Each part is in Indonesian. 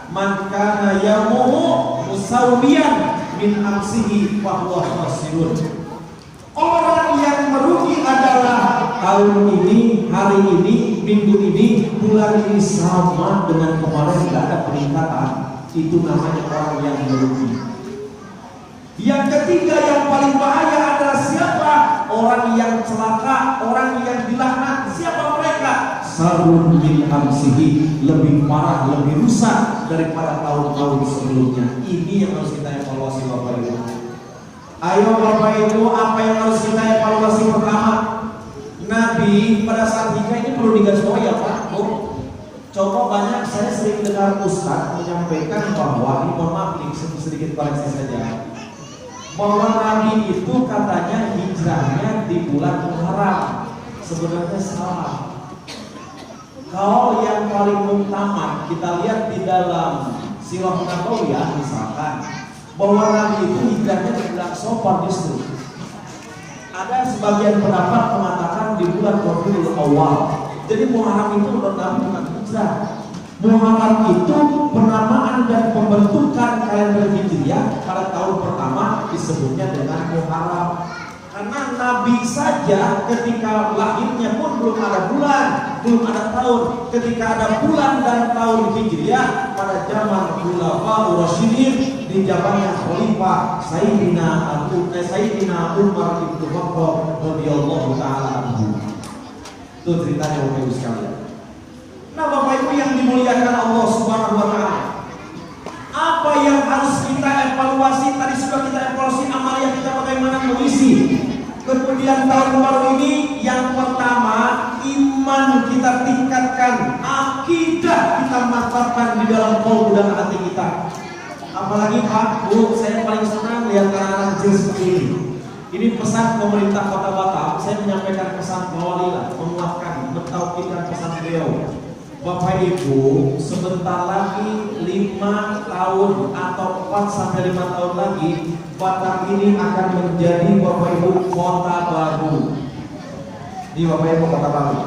Man kana yamuhu musawiyan min amsihi fahuwa khasirun. Orang yang merugi adalah tahun ini, hari ini, minggu ini, bulan ini sama dengan kemarin, tidak ada peningkatan. Itu namanya orang yang merugi. Yang ketiga yang paling bahaya adalah siapa? Orang yang celaka, orang yang dilaknat. Siapa mereka? Sarun min amsihi, lebih parah, lebih rusak daripada tahun-tahun sebelumnya. Ini yang harus kita evaluasi Bapak Ibu. Ayo Bapak Ibu, apa yang harus kita evaluasi? Pertama, Nabi pada saat hijrah ini perlu digarisbawahi ya Pak. Coba banyak saya sering dengar Ustaz menyampaikan bahwa, ini mohon maaf nih sedikit koreksi saja, bahwa Nabi itu katanya hijrahnya di bulan Muharram. Sebenarnya salah. Kalau yang paling utama kita lihat di dalam Sirah Nabawiyah misalkan, bahwa Nabi itu hijrahnya di bulan Safar justru. Ada sebagian pendapat mengatakan di bulan Rabiul Awal. Jadi Muharram itu menurut Nabi bukan hijrah. Muharram itu penamaan dan pembentukan kalender Hijriah pada tahun pertama disebutnya dengan Muharram. Karena Nabi saja ketika lahirnya pun belum ada bulan, belum ada tahun. Ketika ada bulan dan tahun Hijriah pada zaman Khulafaur Rasyidin di zamannya Khalifah Sayyidina Umar bin Khattab radhiyallahu taala anhu. Itu ceritanya Bapak Ibu sekalian. Nah Bapak Ibu yang dimuliakan Allah Subhanahu wa taala, apa yang harus kita evaluasi? Tadi sudah kita evaluasi amalia kita bagaimana mengisi. Kemudian tahun baru ini yang pertama, iman kita tingkatkan, akidah kita mantapkan di dalam kalbu dan hati kita. Apalagi Pak, Bu, saya paling senang lihat anak-anak kecil seperti ini. Ini pesan pemerintah Kota Batam. Saya menyampaikan pesan Mawalilah, menguatkan, mentauhidkan pesan beliau. Bapak Ibu, sebentar lagi 5 tahun atau 4 sampai 5 tahun lagi Batam ini akan menjadi Bapak Ibu kota baru. Ini Bapak Ibu kota baru.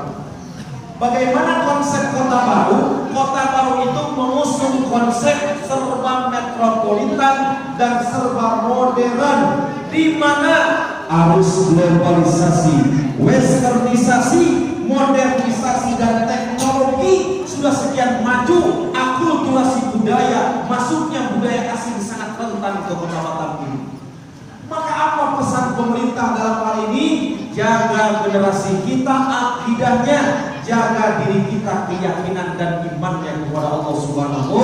Bagaimana konsep kota baru? Kota baru itu mengusung konsep serba metropolitan dan serba modern, di mana arus globalisasi, westernisasi, modernisasi dan teknologi sudah sekian maju, akulturasi budaya, masuknya budaya asing sangat rentan ke Kota Batam ini. Maka apa pesan pemerintah dalam hal ini? Jaga generasi kita akidahnya, jaga diri kita keyakinan dan imannya kepada Allah Subhanahu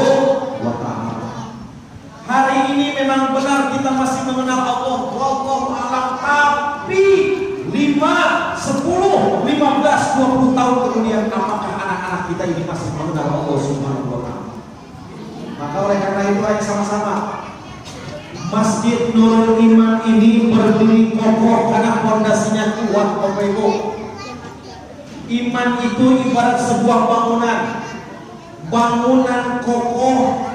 wa taala. Hari ini memang benar kita masih mengenal Allah, wallahu a'lam, tapi 5, 10, 15, 20 tahun kemudian apakah anak-anak kita ini masih mengenal Allah Subhanahu wa taala? Maka oleh karena itu ayo sama-sama Masjid Nurul Iman ini berdiri kokoh karena fondasinya kuat Bapak Ibu. Iman itu ibarat sebuah bangunan kokoh,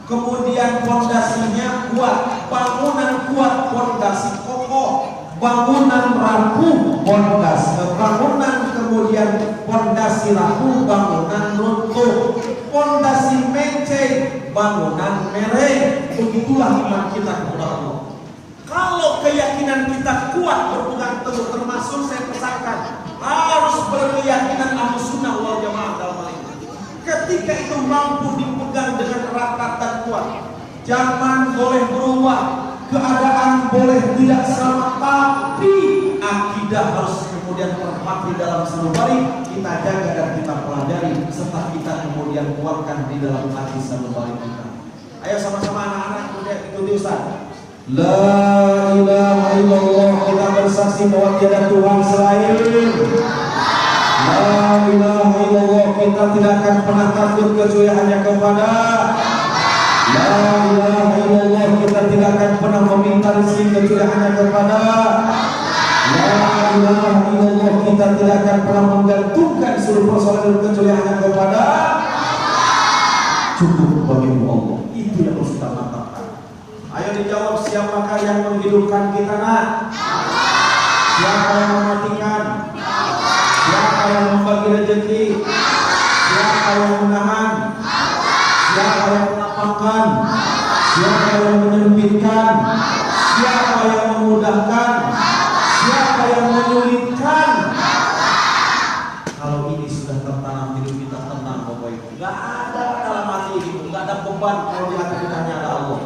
kemudian fondasinya kuat. Bangunan kuat, fondasi kokoh. Bangunan rapuh, bangunan kemudian fondasi rapuh, bangunan runtuh. Fondasi meceng, bangunan mereng. Begitulah iman kita kepada Allah. Kalau keyakinan kita kuat berpegang teguh, termasuk saya pesankan harus berkeyakinan Ahlus Sunnah wal Jamaah dalam hal ini. Ketika itu mampu dipegang dengan rakat dan kuat. Zaman boleh berubah, keadaan boleh tidak sama, tapi akidah harus kemudian terpatri dalam sanubari. Kita jaga dan kita pelajari, serta kita kemudian kuatkan di dalam hati sanubari kita. Ayo sama-sama anak-anak kemudian ikuti Ustaz. La ilaha illallah, kita bersaksi bahwa tiada Tuhan selain. La ilaha illallah, kita tidak akan pernah takut kecuali hanya kepada. La ilaha illallah, kita tidak akan pernah meminta rezeki kecuali hanya kepada. La ilaha illallah, kita tidak akan pernah menggantungkan seluruh persoalan kecuali hanya kepada. Cukup bagi Allah. Itu yang harus kita mantapkan. Ayo dijawab, siapakah yang menghidupkan kita nak? Siapa yang mematikan? Siapa yang membagi rezeki? Siapa yang menahan? Siapa yang melapangkan? Siapa yang menyempitkan? Siapa yang memudahkan? Siapa yang menyulitkan? Kalau ini sudah tertanam di hidup kita, tenang Bapak Ibu. Gak ada dalam hati ini, gak ada beban kalau di hati kita hanya ada Allah.